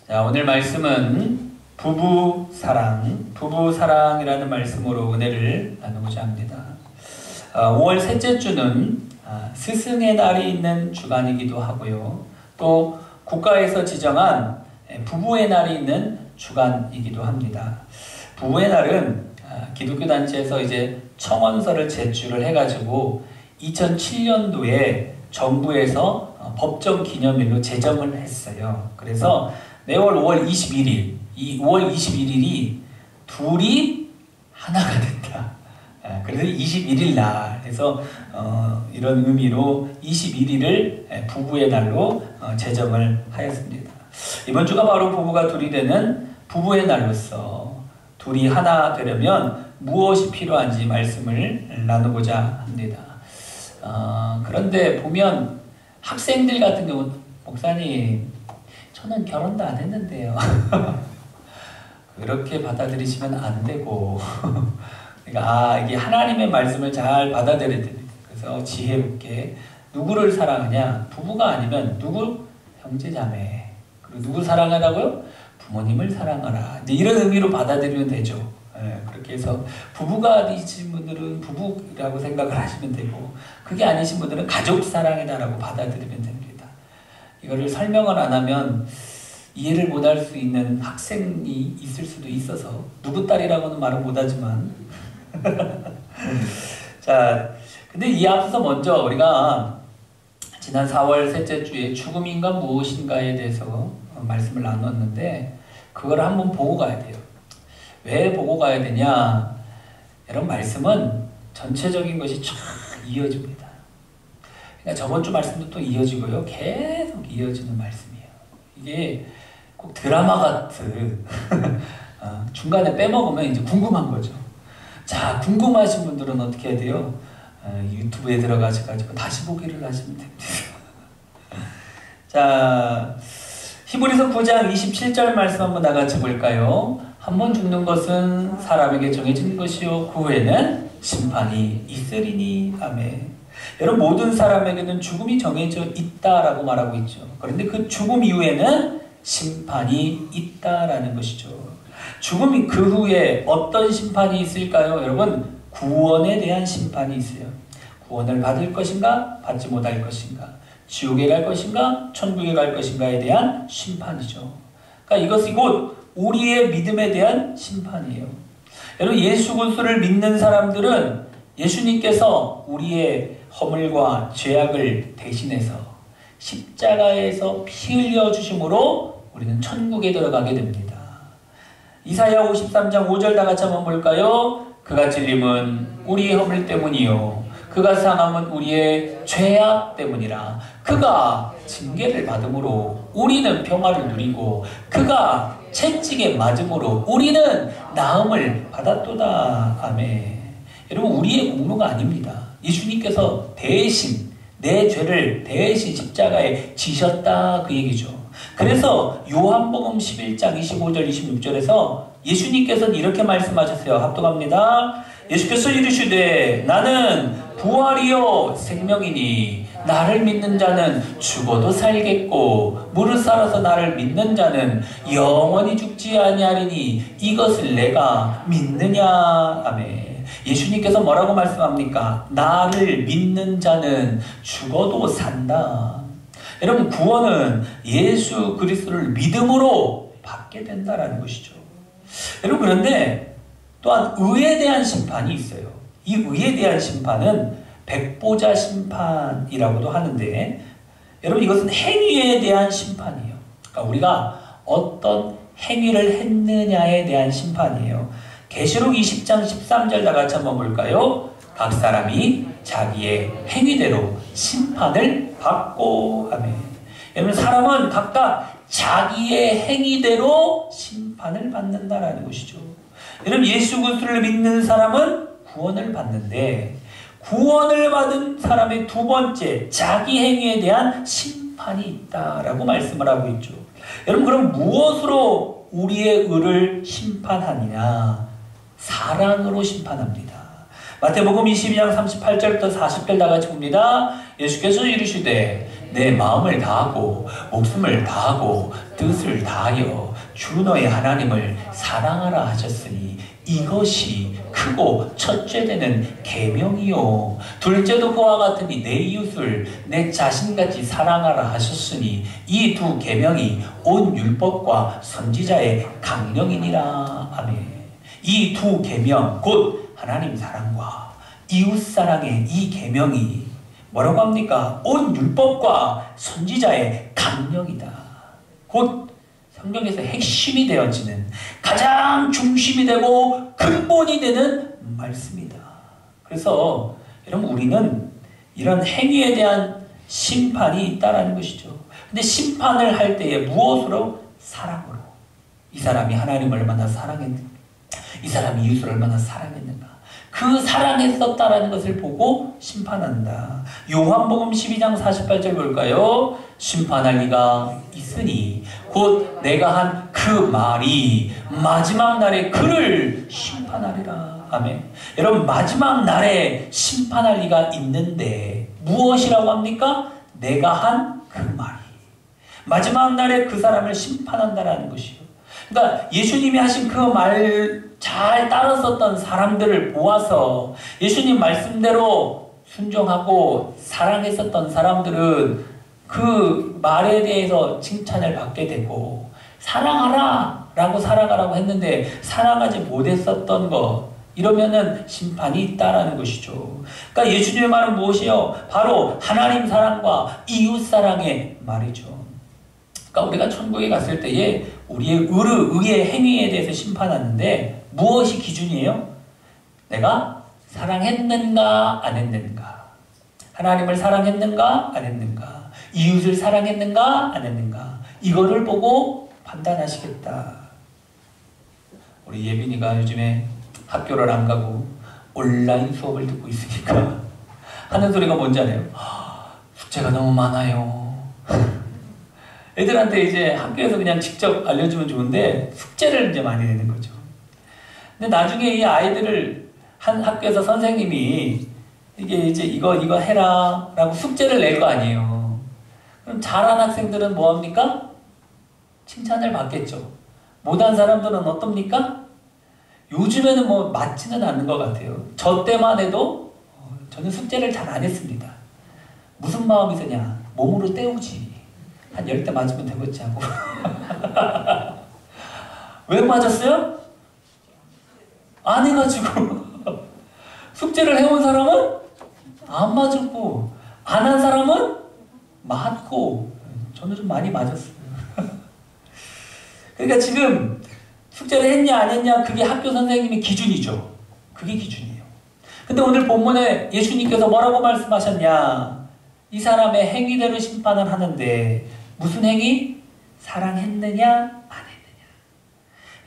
자, 오늘 말씀은 부부사랑이라는 말씀으로 은혜를 나누고자 합니다. 5월 셋째 주는 스승의 날이 있는 주간이기도 하고요. 또 국가에서 지정한 부부의 날이 있는 주간이기도 합니다. 부부의 날은 기독교 단체에서 이제 청원서를 제출을 해가지고 2007년도에 정부에서 법정 기념일로 제정을 했어요. 그래서 매월 5월 21일, 이 5월 21일이 둘이 하나가 된다. 그래서 21일 날 해서 이런 의미로 21일을 부부의 날로 제정을 하였습니다. 이번 주가 바로 부부가 둘이 되는 부부의 날로서 둘이 하나 되려면 무엇이 필요한지 말씀을 나누고자 합니다. 그런데 보면 학생들 같은 경우는 목사님 저는 결혼도 안 했는데요. 그렇게 받아들이시면 안 되고 그러니까 이게 하나님의 말씀을 잘 받아들여야 됩니다. 그래서 지혜롭게 누구를 사랑하냐? 부부가 아니면 누구? 형제자매. 그리고 누구 사랑하라고요? 부모님을 사랑하라. 이제 이런 의미로 받아들이면 되죠. 그렇게 해서 부부가 아니신 분들은 부부라고 생각을 하시면 되고 그게 아니신 분들은 가족 사랑이다라고 받아들이면 됩니다. 이거를 설명을 안 하면 이해를 못할 수 있는 학생이 있을 수도 있어서 누구 딸이라고는 말을 못하지만 자, 근데 이 앞서 먼저 우리가 지난 4월 셋째 주에 죽음인가 무엇인가에 대해서 말씀을 나눴는데 그걸 한번 보고 가야 돼요. 왜 보고 가야 되냐? 이런 말씀은 전체적인 것이 쫙 이어집니다. 그러니까 저번 주 말씀도 또 이어지고요. 계속 이어지는 말씀이에요. 이게 꼭 드라마 같은 중간에 빼먹으면 이제 궁금한 거죠. 자, 궁금하신 분들은 어떻게 해야 돼요? 유튜브에 들어가셔가지고 다시 보기를 하시면 됩니다. 자, 히브리서 9장 27절 말씀 한번 나같이 볼까요? 한 번 죽는 것은 사람에게 정해진 것이요 그 후에는 심판이 있으리니. 아멘. 여러분, 모든 사람에게는 죽음이 정해져 있다라고 말하고 있죠. 그런데 그 죽음 이후에는 심판이 있다라는 것이죠. 죽음이 그 후에 어떤 심판이 있을까요? 여러분, 구원에 대한 심판이 있어요. 구원을 받을 것인가 받지 못할 것인가, 지옥에 갈 것인가 천국에 갈 것인가에 대한 심판이죠. 그러니까 이것이 곧 우리의 믿음에 대한 심판이에요. 여러분, 예수 그리스도를 믿는 사람들은 예수님께서 우리의 허물과 죄악을 대신해서 십자가에서 피 흘려 주심으로 우리는 천국에 들어가게 됩니다. 이사야 53장 5절 다 같이 한번 볼까요? 그가 찔림은 우리의 허물 때문이요 그가 상함은 우리의 죄악 때문이라. 그가 징계를 받음으로 우리는 평화를 누리고 그가 채찍에 맞음으로 우리는 나음을 받았도다. 아멘. 여러분, 우리의 공로가 아닙니다. 예수님께서 대신 내 죄를 대신 십자가에 지셨다 그 얘기죠. 그래서 요한복음 11장 25절 26절에서 예수님께서는 이렇게 말씀하셨어요. 합독합니다. 예수께서 이르시되 나는 부활이요 생명이니 나를 믿는 자는 죽어도 살겠고 무릇 살아서 나를 믿는 자는 영원히 죽지 아니하리니 이것을 내가 믿느냐. 아멘. 예수님께서 뭐라고 말씀합니까? 나를 믿는 자는 죽어도 산다. 여러분, 구원은 예수 그리스도를 믿음으로 받게 된다라는 것이죠. 여러분, 그런데 또한 의에 대한 심판이 있어요. 이 의에 대한 심판은 백보자 심판이라고도 하는데, 여러분, 이것은 행위에 대한 심판이에요. 그러니까 우리가 어떤 행위를 했느냐에 대한 심판이에요. 계시록 20장 13절 다 같이 한번 볼까요? 각 사람이 자기의 행위대로 심판을 받고. 아멘. 여러분, 사람은 각각 자기의 행위대로 심판을 받는다라는 것이죠. 여러분, 예수 그리스도를 믿는 사람은 구원을 받는데 구원을 받은 사람의 두 번째 자기 행위에 대한 심판이 있다라고 말씀을 하고 있죠. 여러분, 그럼 무엇으로 우리의 의를 심판하느냐? 사랑으로 심판합니다. 마태복음 22장 38절부터 40절 다 같이 봅니다. 예수께서 이르시되 내 마음을 다하고 목숨을 다하고 뜻을 다하여 주 너의 하나님을 사랑하라 하셨으니 이것이 크고 첫째 되는 계명이요 둘째도 그와 같으니 내 이웃을 내 자신같이 사랑하라 하셨으니 이 두 계명이 온 율법과 선지자의 강령이니라. 아멘. 이 두 계명 곧 하나님 사랑과 이웃 사랑의 이 계명이 뭐라고 합니까? 온 율법과 선지자의 강령이다. 곧 성경에서 핵심이 되어지는 가장 중심이 되고 근본이 되는 말씀이다. 그래서 여러분 우리는 이런 행위에 대한 심판이 있다라는 것이죠. 근데 심판을 할 때에 무엇으로? 사랑으로. 이 사람이 하나님을 얼마나 사랑했는가, 이 사람이 이웃을 얼마나 사랑했는가, 그 사랑했었다라는 것을 보고 심판한다. 요한복음 12장 48절 볼까요? 심판할 이가 있으니 곧 내가 한 그 말이 마지막 날에 그를 심판하리라. 아멘. 여러분 마지막 날에 심판할 이가 있는데 무엇이라고 합니까? 내가 한 그 말이 마지막 날에 그 사람을 심판한다라는 것이요. 그러니까 예수님이 하신 그 말 잘 따랐었던 사람들을 모아서 예수님 말씀대로 순종하고 사랑했었던 사람들은 그 말에 대해서 칭찬을 받게 되고, 사랑하라 라고 살아가라고 했는데 사랑하지 못했었던 것, 이러면은 심판이 있다라는 것이죠. 그러니까 예수님의 말은 무엇이요? 바로 하나님 사랑과 이웃 사랑의 말이죠. 그러니까 우리가 천국에 갔을 때에 우리의 의의 행위에 대해서 심판하는데 무엇이 기준이에요? 내가 사랑했는가 안 했는가, 하나님을 사랑했는가 안 했는가, 이웃을 사랑했는가 안 했는가, 이거를 보고 판단하시겠다. 우리 예빈이가 요즘에 학교를 안 가고 온라인 수업을 듣고 있으니까 하는 소리가 뭔지 알아요? 숙제가 너무 많아요. 애들한테 이제 학교에서 그냥 직접 알려주면 좋은데 숙제를 이제 많이 내는 거죠. 근데 나중에 이 아이들을 한 학교에서 선생님이 이게 이제 이거 해라 라고 숙제를 낼 거 아니에요. 그럼 잘한 학생들은 뭐 합니까? 칭찬을 받겠죠. 못한 사람들은 어떻습니까? 요즘에는 뭐 맞지는 않는 것 같아요. 저 때만 해도 저는 숙제를 잘 안 했습니다. 무슨 마음이 드냐? 몸으로 때우지. 한 10대 맞으면 되겠지 하고. 왜 맞았어요? 안 해가지고. 숙제를 해온 사람은 안 맞았고, 안 한 사람은 맞고. 저는 좀 많이 맞았어요. 그러니까 지금 숙제를 했냐 안 했냐, 그게 학교 선생님의 기준이죠. 그게 기준이에요. 근데 오늘 본문에 예수님께서 뭐라고 말씀하셨냐? 이 사람의 행위대로 심판을 하는데 무슨 행위? 사랑했느냐 안 했느냐.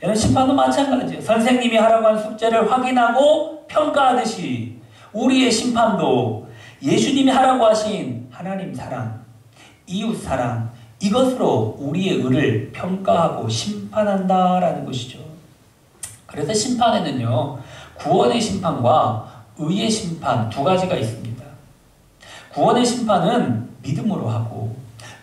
이런 심판도 마찬가지예요. 선생님이 하라고 한 숙제를 확인하고 평가하듯이 우리의 심판도 예수님이 하라고 하신 하나님 사랑, 이웃 사랑, 이것으로 우리의 의를 평가하고 심판한다라는 것이죠. 그래서 심판에는요, 구원의 심판과 의의 심판 두 가지가 있습니다. 구원의 심판은 믿음으로 하고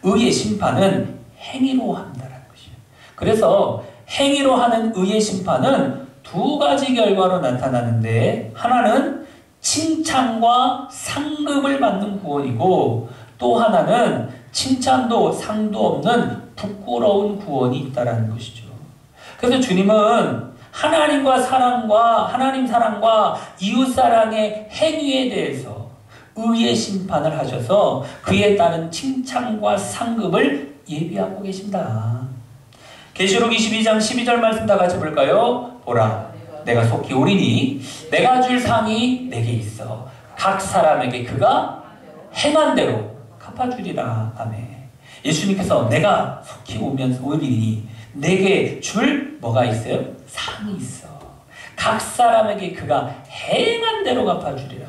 의의 심판은 행위로 한다라는 것이에요. 그래서 행위로 하는 의의 심판은 두 가지 결과로 나타나는데, 하나는 칭찬과 상급을 받는 구원이고, 또 하나는 칭찬도 상도 없는 부끄러운 구원이 있다라는 것이죠. 그래서 주님은 하나님 사랑과 이웃 사랑의 행위에 대해서 의의 심판을 하셔서 그에 따른 칭찬과 상급을 예비하고 계신다. 계시록 22장 12절 말씀 다 같이 볼까요? 보라, 내가 속히 오리니 내가 줄 상이 내게 있어 각 사람에게 그가 행한 대로 갚아주리라. 아멘. 예수님께서 내가 속히 오리니 내게 줄 뭐가 있어요? 상이 있어. 각 사람에게 그가 행한 대로 갚아주리라.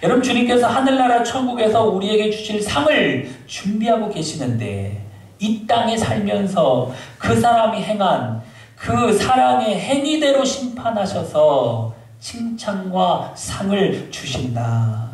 여러분, 주님께서 하늘나라 천국에서 우리에게 주실 상을 준비하고 계시는데, 이 땅에 살면서 그 사람이 행한 그 사랑의 행위대로 심판하셔서 칭찬과 상을 주신다.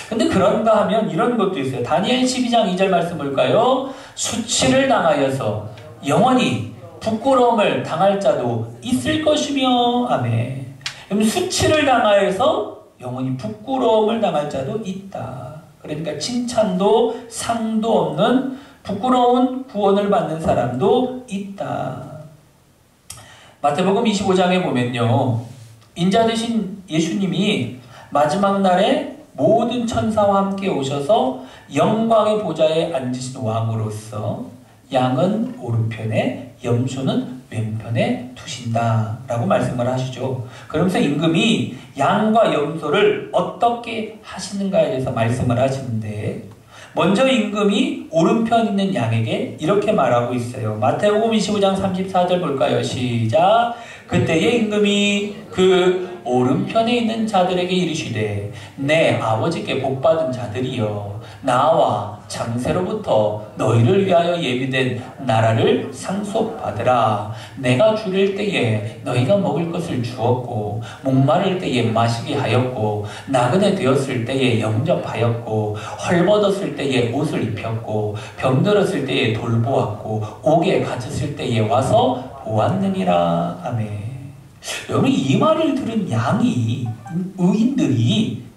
근데 그런가 하면 이런 것도 있어요. 다니엘 12장 2절 말씀 볼까요? 수치를 당하여서 영원히 부끄러움을 당할 자도 있을 것이며. 아멘. 그럼 수치를 당하여서 영원히 부끄러움을 당할 자도 있다. 그러니까 칭찬도 상도 없는 부끄러운 구원을 받는 사람도 있다. 마태복음 25장에 보면요, 인자 되신 예수님이 마지막 날에 모든 천사와 함께 오셔서 영광의 보좌에 앉으신 왕으로서 양은 오른편에 염소는 왼편에 두신다 라고 말씀을 하시죠. 그러면서 임금이 양과 염소를 어떻게 하시는가에 대해서 말씀을 하시는데, 먼저 임금이 오른편 있는 양에게 이렇게 말하고 있어요. 마태복음 25장 34절 볼까요? 시작. 그때에 임금이 그 오른편에 있는 자들에게 이르시되 내 아버지께 복받은 자들이여, 나와 장세로부터 너희를 위하여 예비된 나라를 상속받으라. 내가 줄일 때에 너희가 먹을 것을 주었고, 목마를 때에 마시게 하였고, 나그네 되었을 때에 영접하였고, 헐벗었을 때에 옷을 입혔고, 병들었을 때에 돌보았고, 옥에 갇혔을 때에 와서 보았느니라. 아멘. 여러분, 이 말을 들은 양이, 의인들이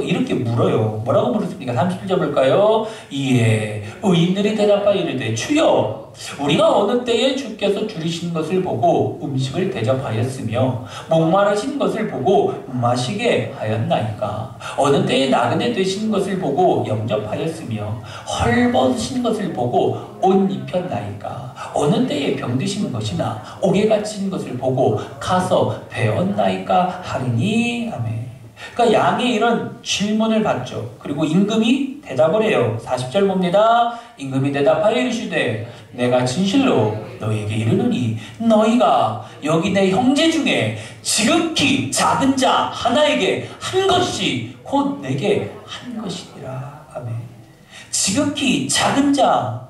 이렇게 물어요. 뭐라고 물었습니까? 31절 볼까요? 이에 의인들이 대답하여 이르되 주여, 우리가 어느 때에 주께서 줄이신 것을 보고 음식을 대접하였으며 목마르신 것을 보고 마시게 하였나이까? 어느 때에 나그네 되신 것을 보고 영접하였으며 헐벗으신 것을 보고 옷 입혔나이까? 어느 때에 병드신 것이나 옥에 갇힌 것을 보고 가서 배웠나이까? 하리니. 아멘. 그러니까 양의 이런 질문을 받죠. 그리고 임금이 대답을 해요. 40절 봅니다. 임금이 대답하여 이르시되 내가 진실로 너희에게 이르노니 너희가 여기 내 형제 중에 지극히 작은 자 하나에게 한 것이 곧 내게 한 것이니라. 아멘. 지극히 작은 자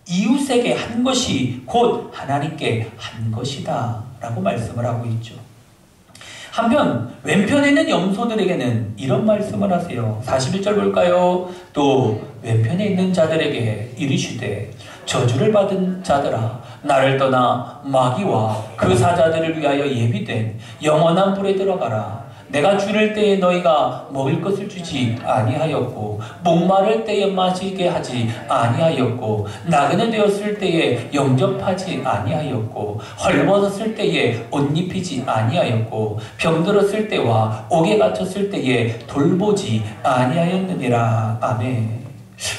이웃에게 한 것이 곧 하나님께 한 것이다 라고 말씀을 하고 있죠. 한편 왼편에 있는 염소들에게는 이런 말씀을 하세요. 41절 볼까요? 또 왼편에 있는 자들에게 이르시되 저주를 받은 자들아, 나를 떠나 마귀와 그 사자들을 위하여 예비된 영원한 불에 들어가라. 내가 줄일 때에 너희가 먹을 것을 주지 아니하였고, 목마를 때에 마시게 하지 아니하였고, 나그네 되었을 때에 영접하지 아니하였고, 헐벗었을 때에 옷 입히지 아니하였고, 병들었을 때와 옥에 갇혔을 때에 돌보지 아니하였느니라. 아멘.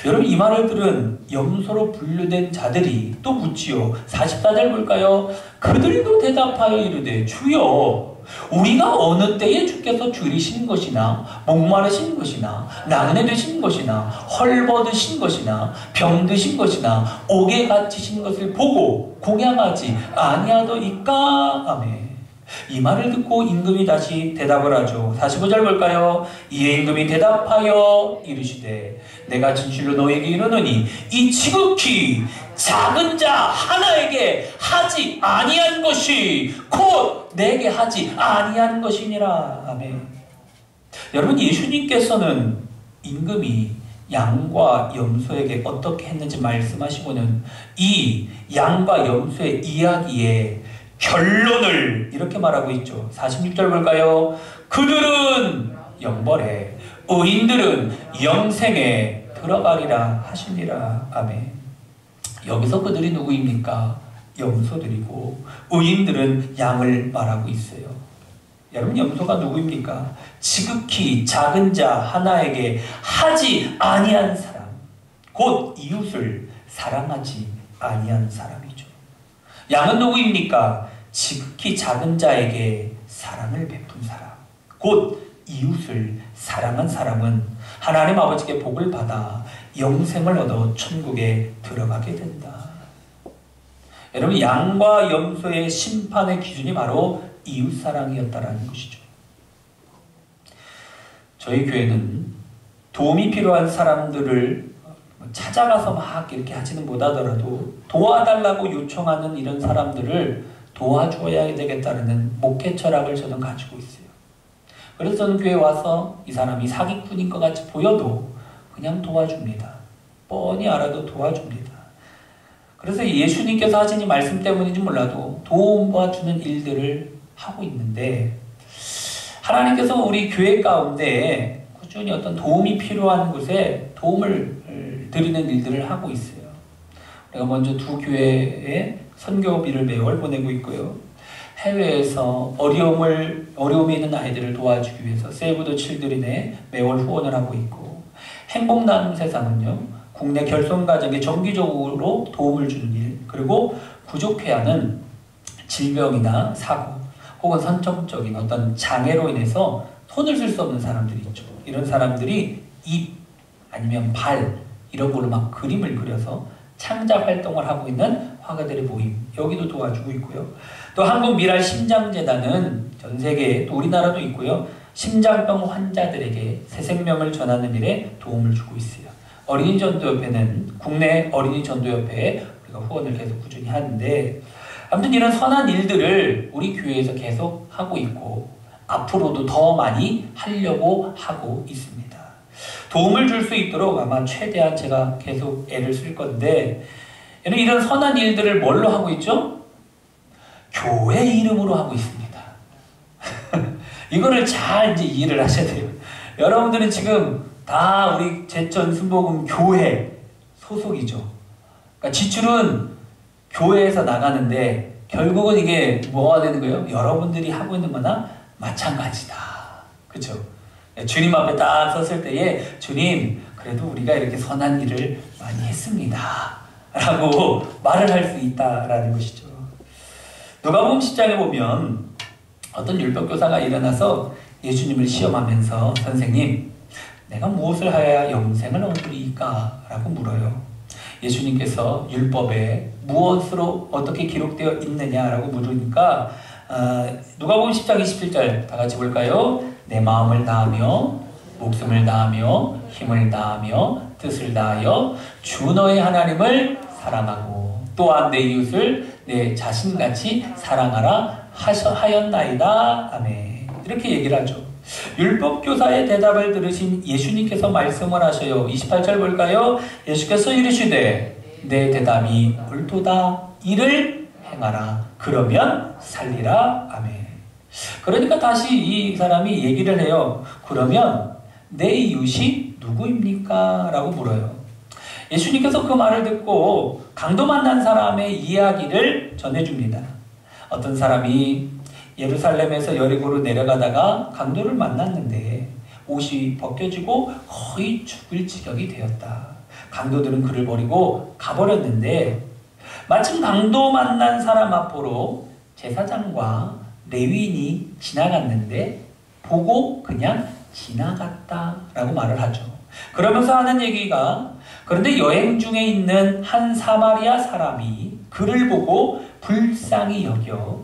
여러분, 이 말을 들은 염소로 분류된 자들이 또 묻지요. 44절 볼까요? 그들도 대답하여 이르되 주여, 우리가 어느 때에 주께서 줄이신 것이나 목마르신 것이나 나그네 되신 것이나 헐벗으신 것이나 병드신 것이나 옥에 갇히신 것을 보고 공양하지 아니하더이까? 아멘. 이 말을 듣고 임금이 다시 대답을 하죠. 45절 볼까요? 이에 임금이 대답하여 이르시되 내가 진실로 너에게 이르노니 이 지극히 작은 자 하나에게 하지 아니한 것이 곧 내게 하지 아니한 것이니라. 아멘. 여러분, 예수님께서는 임금이 양과 염소에게 어떻게 했는지 말씀하시고는 이 양과 염소의 이야기에 결론을 이렇게 말하고 있죠. 46절 볼까요? 그들은 영벌에 의인들은 영생에 들어가리라 하시니라. 아멘. 여기서 그들이 누구입니까? 염소들이고 의인들은 양을 말하고 있어요. 여러분, 염소가 누구입니까? 지극히 작은 자 하나에게 하지 아니한 사람, 곧 이웃을 사랑하지 아니한 사람이죠. 양은 누구입니까? 지극히 작은 자에게 사랑을 베푼 사람, 곧 이웃을 사랑한 사람은 하나님 아버지께 복을 받아 영생을 얻어 천국에 들어가게 된다. 여러분, 양과 염소의 심판의 기준이 바로 이웃사랑이었다라는 것이죠. 저희 교회는 도움이 필요한 사람들을 찾아가서 막 이렇게 하지는 못하더라도 도와달라고 요청하는 이런 사람들을 도와줘야 되겠다는 목회 철학을 저는 가지고 있어요. 그래서 저는 교회에 와서 이 사람이 사기꾼인 것 같이 보여도 그냥 도와줍니다. 뻔히 알아도 도와줍니다. 그래서 예수님께서 하신 이 말씀 때문인지 몰라도 도움과 주는 일들을 하고 있는데, 하나님께서 우리 교회 가운데 꾸준히 어떤 도움이 필요한 곳에 도움을 드리는 일들을 하고 있어요. 우리가 먼저 두 교회에 선교비를 매월 보내고 있고요. 해외에서 어려움이 있는 아이들을 도와주기 위해서 세이브 더 칠드런에 매월 후원을 하고 있고, 행복 나눔 세상은요, 국내 결손 가정에 정기적으로 도움을 주는 일, 그리고 부족해 하는 질병이나 사고 혹은 선천적인 어떤 장애로 인해서 손을 쓸 수 없는 사람들이 있죠. 이런 사람들이 입 아니면 발 이런 걸로 막 그림을 그려서 창작 활동을 하고 있는 화가들의 모임, 여기도 도와주고 있고요. 또 한국미랄심장재단은 전 세계에, 또 우리나라도 있고요, 심장병 환자들에게 새 생명을 전하는 일에 도움을 주고 있어요. 어린이전도협회는 국내 어린이전도협회에 우리가 후원을 계속 꾸준히 하는데, 아무튼 이런 선한 일들을 우리 교회에서 계속 하고 있고 앞으로도 더 많이 하려고 하고 있습니다. 도움을 줄 수 있도록 아마 최대한 제가 계속 애를 쓸 건데, 이런 선한 일들을 뭘로 하고 있죠? 교회 이름으로 하고 있습니다. 이거를 잘 이제 이해를 하셔야 돼요. 여러분들은 지금 다 우리 제천 순복음 교회 소속이죠. 그러니까 지출은 교회에서 나가는데 결국은 이게 뭐가 되는 거예요? 여러분들이 하고 있는 거나 마찬가지다. 그렇죠? 주님 앞에 딱 섰을 때에 주님, 그래도 우리가 이렇게 선한 일을 많이 했습니다 라고 말을 할 수 있다라는 것이죠. 누가복음 10장에 보면 어떤 율법교사가 일어나서 예수님을 시험하면서 선생님, 내가 무엇을 하여야 영생을 얻으리까? 라고 물어요. 예수님께서 율법에 무엇으로 어떻게 기록되어 있느냐라고 물으니까 누가복음 10장 27절 다 같이 볼까요? 내 마음을 다하며 목숨을 다하며 힘을 다하며 뜻을 다하여 주 너의 하나님을 사랑하고 또한 내 이웃을 내 자신같이 사랑하라 하였나이다. 아멘. 이렇게 얘기를 하죠. 율법교사의 대답을 들으신 예수님께서 말씀을 하셔요. 28절 볼까요? 예수께서 이르시되 내 대답이 옳도다. 이를 행하라. 그러면 살리라. 아멘. 그러니까 다시 이 사람이 얘기를 해요. 그러면 내 이웃이 누구입니까? 라고 물어요. 예수님께서 그 말을 듣고 강도 만난 사람의 이야기를 전해줍니다. 어떤 사람이 예루살렘에서 여리고로 내려가다가 강도를 만났는데 옷이 벗겨지고 거의 죽을 지경이 되었다. 강도들은 그를 버리고 가버렸는데 마침 강도 만난 사람 앞으로 제사장과 레위인이 지나갔는데 보고 그냥 지나갔다라고 말을 하죠. 그러면서 하는 얘기가, 그런데 여행 중에 있는 한 사마리아 사람이 그를 보고 불쌍히 여겨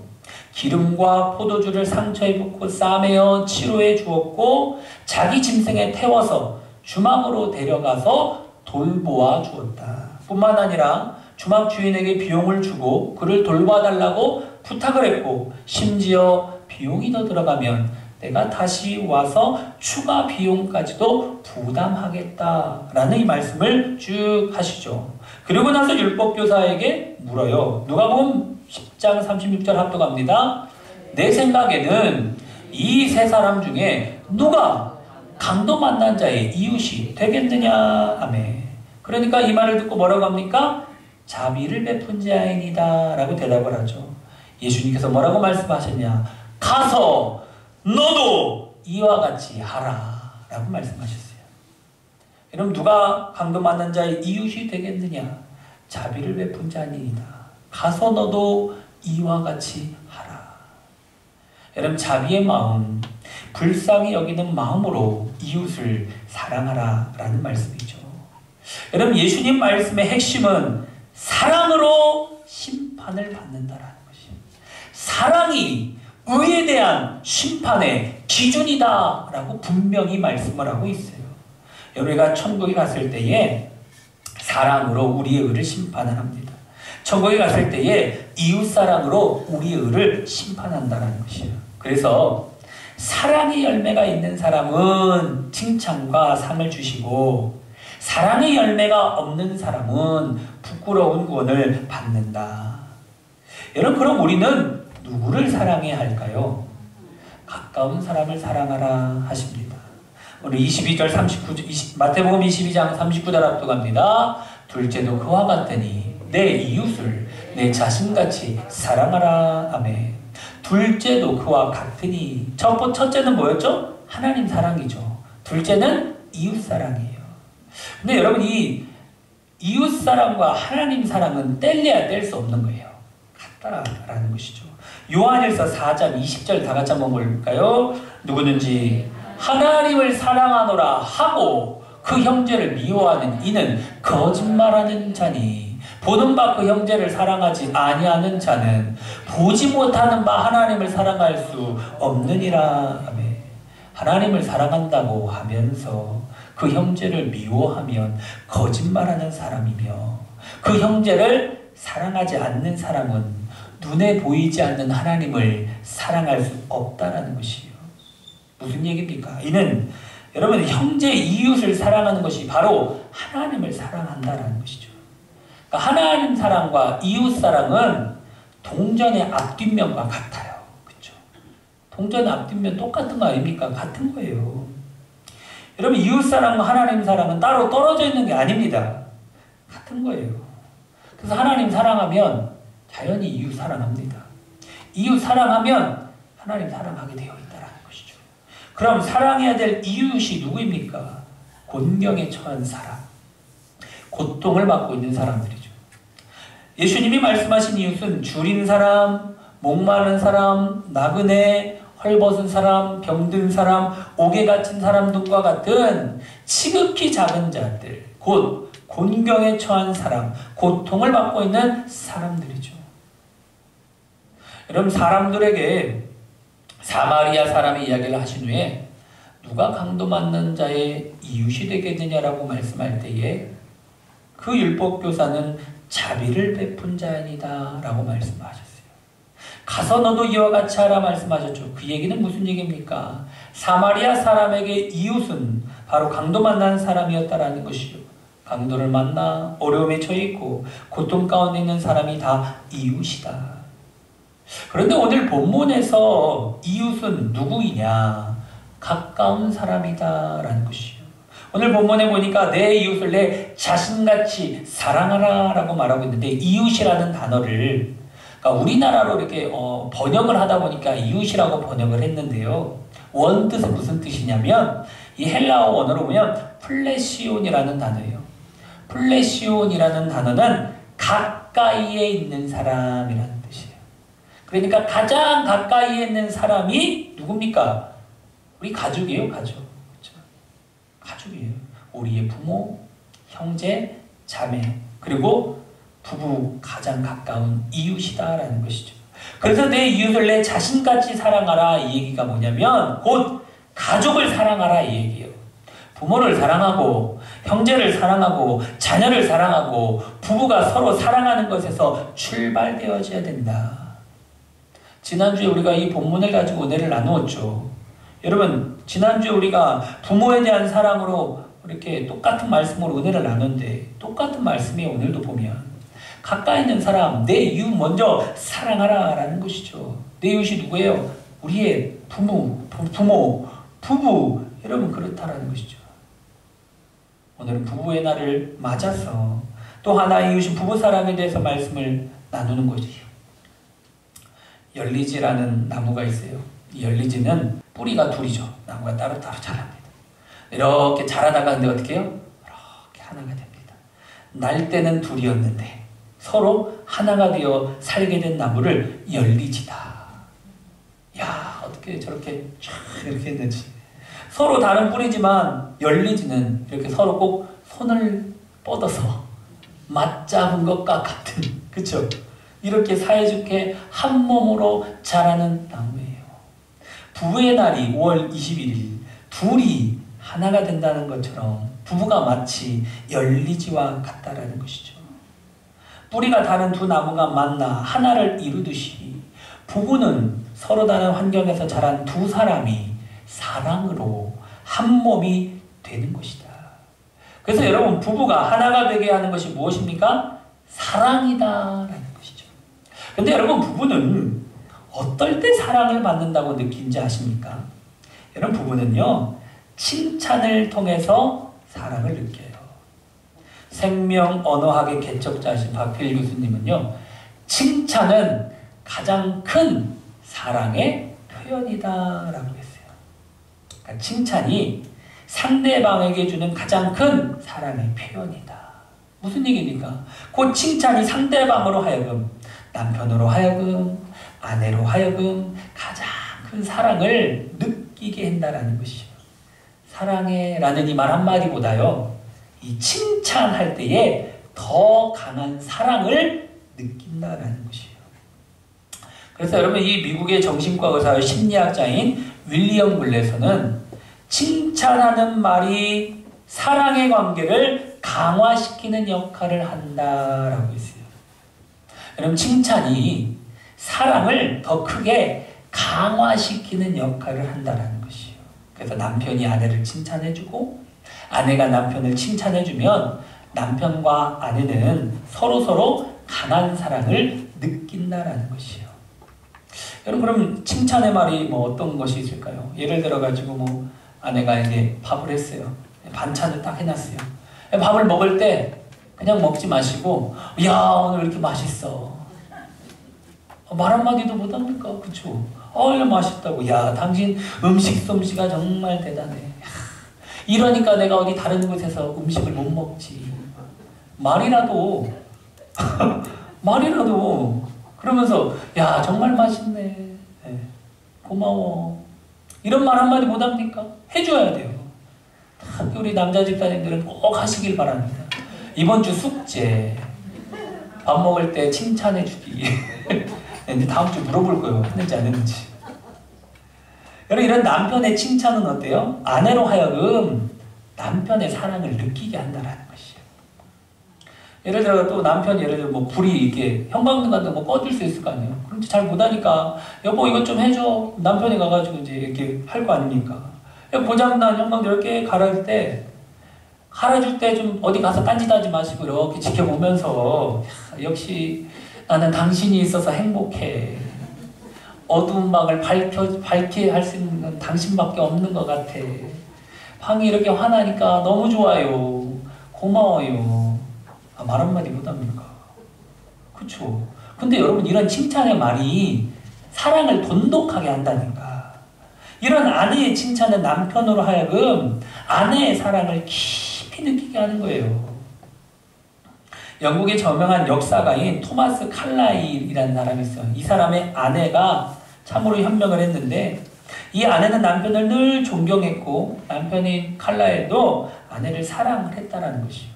기름과 포도주를 상처에 붓고 싸매어 치료해 주었고 자기 짐승에 태워서 주막으로 데려가서 돌보아 주었다. 뿐만 아니라 주막 주인에게 비용을 주고 그를 돌봐달라고 부탁을 했고 심지어 비용이 더 들어가면 내가 다시 와서 추가 비용까지도 부담하겠다라는 이 말씀을 쭉 하시죠. 그리고 나서 율법교사에게 물어요. 누가복음 10장 36절 합독합니다. 내 생각에는 이 세 사람 중에 누가 강도 만난 자의 이웃이 되겠느냐. 아멘. 그러니까 이 말을 듣고 뭐라고 합니까? 자비를 베푼 자이니다 라고 대답을 하죠. 예수님께서 뭐라고 말씀하셨냐? 가서 너도 이와 같이 하라 라고 말씀하셨어요. 여러분, 누가 강도 만난 자의 이웃이 되겠느냐? 자비를 베푼 자니이다. 가서 너도 이와 같이 하라. 여러분, 자비의 마음, 불쌍히 여기는 마음으로 이웃을 사랑하라 라는 말씀이죠. 여러분, 예수님 말씀의 핵심은 사랑으로 심판을 받는다라는 것이에요. 사랑이 의에 대한 심판의 기준이다 라고 분명히 말씀을 하고 있어요. 우리가 천국에 갔을 때에 사랑으로 우리의 의를 심판을 합니다. 천국에 갔을 때에 이웃사랑으로 우리의 의를 심판한다는 것이에요. 그래서 사랑의 열매가 있는 사람은 칭찬과 상을 주시고 사랑의 열매가 없는 사람은 부끄러운 구원을 받는다. 여러분, 그럼 우리는 누구를 사랑해야 할까요? 가까운 사람을 사랑하라 하십니다. 오늘 22절 39절 마태복음 22장 39절 압도갑니다. 둘째도 그와 같으니 내 이웃을 내 자신같이 사랑하라. 아멘. 둘째도 그와 같으니 첫째는 뭐였죠? 하나님 사랑이죠. 둘째는 이웃 사랑이에요. 근데 여러분, 이 이웃 사랑과 하나님 사랑은 뗄래야 뗄 수 없는 거예요. 같다라는 것이죠. 요한일서 4장 20절 다 같이 한번 볼까요? 누구든지 하나님을 사랑하노라 하고 그 형제를 미워하는 이는 거짓말하는 자니 보는 바 그 형제를 사랑하지 아니하는 자는 보지 못하는 바 하나님을 사랑할 수 없느니라. 아멘. 하나님을 사랑한다고 하면서 그 형제를 미워하면 거짓말하는 사람이며 그 형제를 사랑하지 않는 사람은 눈에 보이지 않는 하나님을 사랑할 수 없다라는 것이에요. 무슨 얘기입니까? 이는 여러분, 형제 이웃을 사랑하는 것이 바로 하나님을 사랑한다라는 것이죠. 그러니까 하나님 사랑과 이웃 사랑은 동전의 앞뒷면과 같아요. 그렇죠? 동전의 앞뒷면 똑같은 거 아닙니까? 같은 거예요. 여러분, 이웃 사랑과 하나님 사랑은 따로 떨어져 있는 게 아닙니다. 같은 거예요. 그래서 하나님 사랑하면 자연히 이웃 사랑합니다. 이웃 사랑하면 하나님 사랑하게 되어 있다라는 것이죠. 그럼 사랑해야 될 이웃이 누구입니까? 곤경에 처한 사람, 고통을 받고 있는 사람들이죠. 예수님이 말씀하신 이웃은 줄인 사람, 목마른 사람, 나그네, 헐벗은 사람, 병든 사람, 옥에 갇힌 사람 등과 같은 지극히 작은 자들, 곧 곤경에 처한 사람, 고통을 받고 있는 사람들이죠. 여러분, 사람들에게 사마리아 사람의 이야기를 하신 후에 누가 강도 맞는 자의 이웃이 되겠느냐라고 말씀할 때에 그 율법교사는 자비를 베푼 자이다 라고 말씀하셨어요. 가서 너도 이와 같이 하라 말씀하셨죠. 그 얘기는 무슨 얘기입니까? 사마리아 사람에게 이웃은 바로 강도 만난 사람이었다라는 것이죠. 강도를 만나 어려움에 처해있고 고통 가운데 있는 사람이 다 이웃이다. 그런데 오늘 본문에서 이웃은 누구이냐? 가까운 사람이다 라는 것이요. 오늘 본문에 보니까 내 이웃을 내 자신같이 사랑하라 라고 말하고 있는데, 이웃이라는 단어를 그러니까 우리나라로 이렇게 번역을 하다 보니까 이웃이라고 번역을 했는데요. 원뜻은 무슨 뜻이냐면 이 헬라어 원어로 보면 플레시온이라는 단어예요. 플레시온이라는 단어는 가까이에 있는 사람이라는 뜻이에요. 그러니까 가장 가까이에 있는 사람이 누굽니까? 우리 가족이에요, 가족. 그렇죠? 가족이에요. 우리의 부모, 형제, 자매, 그리고 부부 가장 가까운 이웃이다라는 것이죠. 그래서 내 이웃을 내 자신같이 사랑하라 이 얘기가 뭐냐면 곧 가족을 사랑하라 이 얘기예요. 부모를 사랑하고 형제를 사랑하고 자녀를 사랑하고 부부가 서로 사랑하는 것에서 출발되어져야 된다. 지난주에 우리가 이 본문을 가지고 은혜를 나누었죠. 여러분, 지난주에 우리가 부모에 대한 사랑으로 이렇게 똑같은 말씀으로 은혜를 나눴는데 똑같은 말씀이 오늘도 보면 가까이 있는 사람, 내 이웃 먼저 사랑하라 라는 것이죠. 내 이웃이 누구예요? 우리의 부모, 부부, 여러분 그렇다라는 것이죠. 오늘은 부부의 날을 맞아서 또 하나 이웃인 부부사랑에 대해서 말씀을 나누는 거지요. 열리지라는 나무가 있어요. 이 열리지는 뿌리가 둘이죠. 나무가 따로따로 자랍니다. 이렇게 자라다가 근데 어떻게 해요? 이렇게 하나가 됩니다. 날 때는 둘이었는데 서로 하나가 되어 살게 된 나무를 열리지다. 야, 어떻게 저렇게 쫙 이렇게 했는지. 서로 다른 뿌리지만 열리지는 이렇게 서로 꼭 손을 뻗어서 맞잡은 것과 같은, 그쵸? 이렇게 사이좋게 한 몸으로 자라는 나무예요. 부부의 날이 5월 21일 둘이 하나가 된다는 것처럼 부부가 마치 열리지와 같다라는 것이죠. 뿌리가 다른 두 나무가 만나 하나를 이루듯이 부부는 서로 다른 환경에서 자란 두 사람이 사랑으로 한 몸이 되는 것이다. 그래서 여러분, 부부가 하나가 되게 하는 것이 무엇입니까? 사랑이다라는 것이죠. 근데 여러분, 부부는 어떨 때 사랑을 받는다고 느낀지 아십니까? 여러분, 부부는요, 칭찬을 통해서 사랑을 느껴요. 생명 언어학의 개척자이신 박필 교수님은요, 칭찬은 가장 큰 사랑의 표현이다라고 했어요. 그러니까 칭찬이 상대방에게 주는 가장 큰 사랑의 표현이다. 무슨 얘기입니까? 그 칭찬이 상대방으로 하여금, 남편으로 하여금, 아내로 하여금 가장 큰 사랑을 느끼게 한다라는 것이죠. 사랑해 라는 이 말 한마디보다요, 이 칭찬할 때에 더 강한 사랑을 느낀다라는 것이에요. 그래서 여러분, 이 미국의 정신과 의사 심리학자인 윌리엄 블레서는 칭찬하는 말이 사랑의 관계를 강화시키는 역할을 한다라고 했어요. 여러분, 칭찬이 사랑을 더 크게 강화시키는 역할을 한다는 것이에요. 그래서 남편이 아내를 칭찬해주고 아내가 남편을 칭찬해주면 남편과 아내는 서로서로 강한 사랑을 느낀다는 것이에요. 여러분, 그럼 칭찬의 말이 뭐 어떤 것이 있을까요? 예를 들어가지고 뭐 아내가 이제 밥을 했어요. 반찬을 딱 해놨어요. 밥을 먹을 때 그냥 먹지 마시고, 야, 오늘 왜 이렇게 맛있어. 말 한마디도 못합니까? 그쵸? 이거 맛있다고. 야, 당신 음식 솜씨가 정말 대단해. 이러니까 내가 어디 다른 곳에서 음식을 못 먹지. 말이라도 그러면서, 야, 정말 맛있네. 네, 고마워. 이런 말 한마디 못합니까? 해줘야 돼요. 특히 우리 남자 집사님들은 꼭 하시길 바랍니다. 이번 주 숙제, 밥 먹을 때 칭찬해주기. 근데 다음 주 물어볼 거예요. 했는지 안 했는지. 여러분, 이런 남편의 칭찬은 어때요? 아내로 하여금 남편의 사랑을 느끼게 한다는 것이에요. 예를 들어 또 남편이 예를 들어 뭐 불이 이렇게 형광등 같은 거 꺼줄 수 있을 거 아니에요. 그런데 잘 못하니까 여보 이것 좀 해줘. 남편이 가가지고 이제 이렇게 할 거 아닙니까? 고장난 형광등 이렇게 갈아줄 때 좀 어디 가서 딴짓하지 마시고 이렇게 지켜보면서, 역시 나는 당신이 있어서 행복해. 어두운 방을 밝게 할 수 있는 건 당신밖에 없는 것 같아. 방이 이렇게 환하니까 너무 좋아요. 고마워요. 말 한마디 못합니까? 그쵸? 근데 여러분, 이런 칭찬의 말이 사랑을 돈독하게 한다니까. 이런 아내의 칭찬은 남편으로 하여금 아내의 사랑을 깊이 느끼게 하는 거예요. 영국의 저명한 역사가인 토마스 칼라일이라는 사람이 있어요. 이 사람의 아내가 참으로 현명을 했는데, 이 아내는 남편을 늘 존경했고 남편인 칼라일도 아내를 사랑을 했다는 것이에요.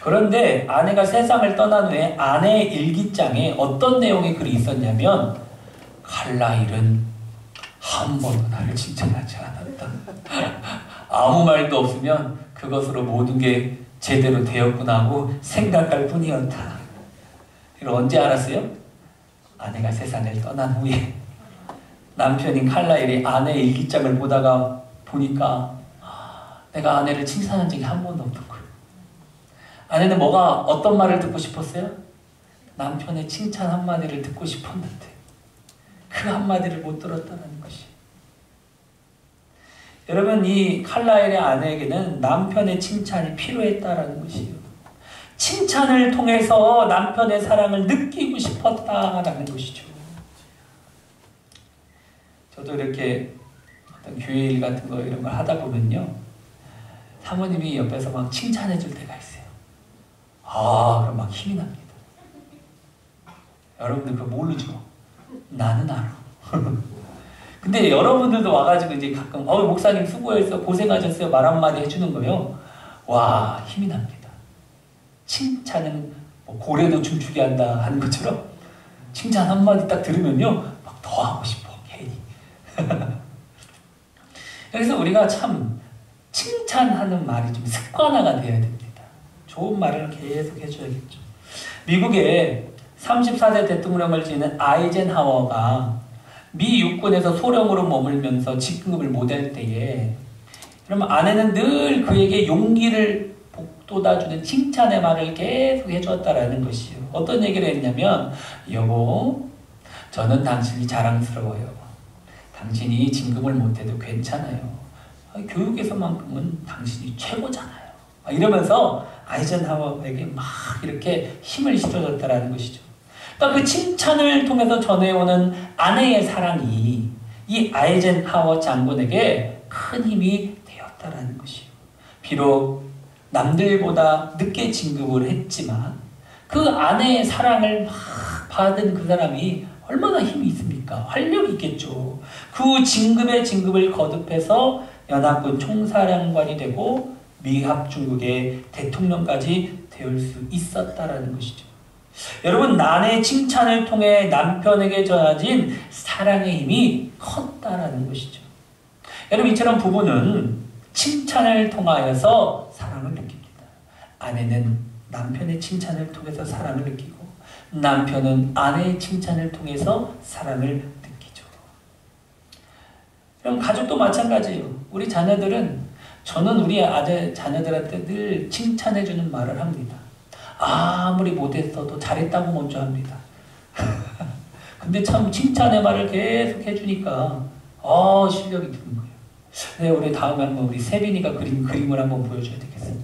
그런데 아내가 세상을 떠난 후에 아내의 일기장에 어떤 내용의 글이 있었냐면, 칼라일은 한 번도 나를 칭찬하지 않았다. 아무 말도 없으면 그것으로 모든 게 제대로 되었구나 하고 생각할 뿐이었다. 이걸 언제 알았어요? 아내가 세상을 떠난 후에 남편인 칼라일이 아내의 일기장을 보니까 내가 아내를 칭찬한 적이 한 번도 없던 거예요. 아내는 어떤 말을 듣고 싶었어요? 남편의 칭찬 한마디를 듣고 싶었는데 그 한마디를 못 들었다는 것이. 여러분, 이 칼라일의 아내에게는 남편의 칭찬이 필요했다라는 것이에요. 칭찬을 통해서 남편의 사랑을 느끼고 싶었다라는 것이죠. 저도 이렇게 어떤 교회일 같은 거 이런 걸 하다 보면요, 사모님이 옆에서 막 칭찬해 줄 때가 있어요. 그럼 막 힘이 납니다. 여러분들 그거 모르죠? 나는 알아. 근데 여러분들도 와가지고 이제 가끔 목사님 수고했어, 고생하셨어요 말 한마디 해주는 거예요. 와, 힘이 납니다. 칭찬은 뭐 고래도 춤추게 한다 하는 것처럼 칭찬 한마디 딱 들으면요 막 더 하고 싶어 괜히. 그래서 우리가 참 칭찬하는 말이 좀 습관화가 되어야 됩니다. 좋은 말을 계속 해줘야겠죠. 미국의 34대 대통령을 지낸 아이젠하워가 미 육군에서 소령으로 머물면서 직급을 못할 때에 그러면 아내는 늘 그에게 용기를 북돋아주는 칭찬의 말을 계속 해주었다라는 것이요. 어떤 얘기를 했냐면, 여보, 저는 당신이 자랑스러워요. 당신이 진급을 못해도 괜찮아요. 교육에서만큼은 당신이 최고잖아요. 이러면서 아이젠하워에게 막 이렇게 힘을 실어줬다라는 것이죠. 그러니까 그 칭찬을 통해서 전해오는 아내의 사랑이 이 아이젠하워 장군에게 큰 힘이 되었다라는 것이요. 비록 남들보다 늦게 진급을 했지만 그 아내의 사랑을 막 받은 그 사람이 얼마나 힘이 있습니까? 활력이 있겠죠. 그 진급을 거듭해서 연합군 총사령관이 되고 미합중국의 대통령까지 되올 수 있었다라는 것이죠. 여러분, 아내의 칭찬을 통해 남편에게 전해진 사랑의 힘이 컸다라는 것이죠. 여러분, 이처럼 부부는 칭찬을 통하여서 사랑을 느낍니다. 아내는 남편의 칭찬을 통해서 사랑을 느끼고 남편은 아내의 칭찬을 통해서 사랑을 느끼죠. 그럼 가족도 마찬가지예요. 우리 자녀들은 저는 우리 자녀들한테 늘 칭찬해주는 말을 합니다. 아무리 못했어도 잘했다고 먼저 합니다. 근데 참 칭찬의 말을 계속 해주니까 실력이 드는 거예요. 네, 우리 다음에 한번 우리 세빈이가 그림을 한번 보여줘야 되겠어요.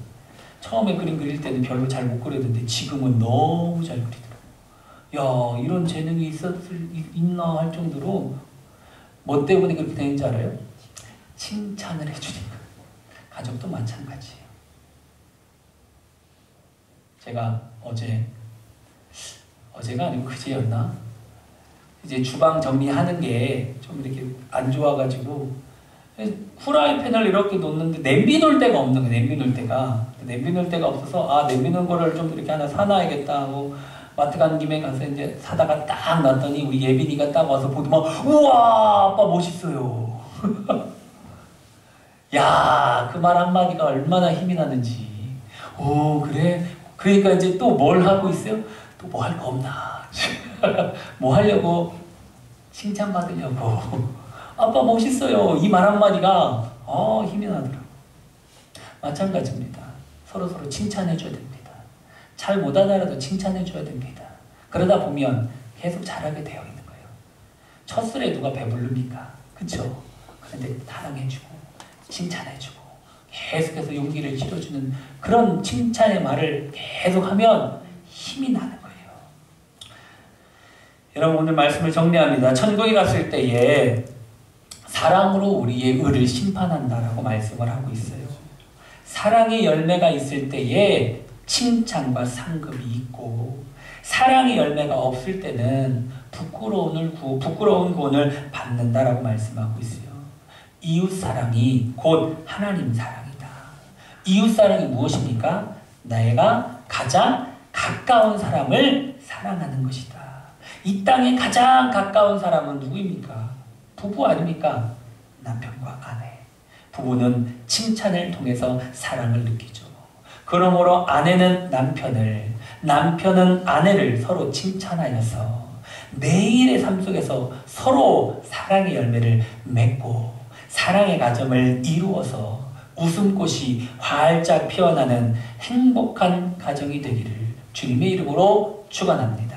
처음에 그림 그릴 때는 별로 잘 못 그렸는데 지금은 너무 잘 그리더라고요. 야, 이런 재능이 있나 할 정도로 뭐 때문에 그렇게 되는지 알아요? 칭찬을 해주니까. 가족도 마찬가지예요. 제가 어제가 아니고 그제였나? 이제 주방 정리하는 게 좀 이렇게 안 좋아가지고 후라이팬을 이렇게 놓는데 냄비 놓을 데가 없는 거예요. 냄비 놓을 데가 없어서 냄비 놓은 거를 좀 이렇게 하나 사놔야겠다 하고 마트 간 김에 가서 이제 사다가 딱 놨더니 우리 예빈이가 딱 와서 보더만, 우와, 아빠 멋있어요. 야, 그 말 한마디가 얼마나 힘이 나는지. 오, 그래? 그러니까 이제 또 뭘 하고 있어요? 또 뭐 할 거 없나? 뭐 하려고? 칭찬받으려고. 아빠 멋있어요. 이 말 한마디가 힘이 나더라고요. 마찬가지입니다. 서로 칭찬해줘야 됩니다. 잘 못하더라도 칭찬해줘야 됩니다. 그러다 보면 계속 잘하게 되어 있는 거예요. 첫 술에 누가 배부릅니까? 그쵸? 그런데 사랑해주고 칭찬해주고 계속해서 용기를 실어주는 그런 칭찬의 말을 계속하면 힘이 나는 거예요. 여러분, 오늘 말씀을 정리합니다. 천국에 갔을 때에 사랑으로 우리의 의를 심판한다라고 말씀을 하고 있어요. 사랑의 열매가 있을 때에 칭찬과 상급이 있고, 사랑의 열매가 없을 때는 부끄러운 구원을 받는다라고 말씀하고 있어요. 이웃사랑이 곧 하나님 사랑이다. 이웃사랑이 무엇입니까? 내가 가장 가까운 사람을 사랑하는 것이다. 이 땅에 가장 가까운 사람은 누구입니까? 부부 아닙니까? 남편과 아내. 부부는 칭찬을 통해서 사랑을 느끼죠. 그러므로 아내는 남편은 아내를 서로 칭찬하여서 매일의 삶 속에서 서로 사랑의 열매를 맺고 사랑의 가정을 이루어서 웃음꽃이 활짝 피어나는 행복한 가정이 되기를 주님의 이름으로 축원합니다.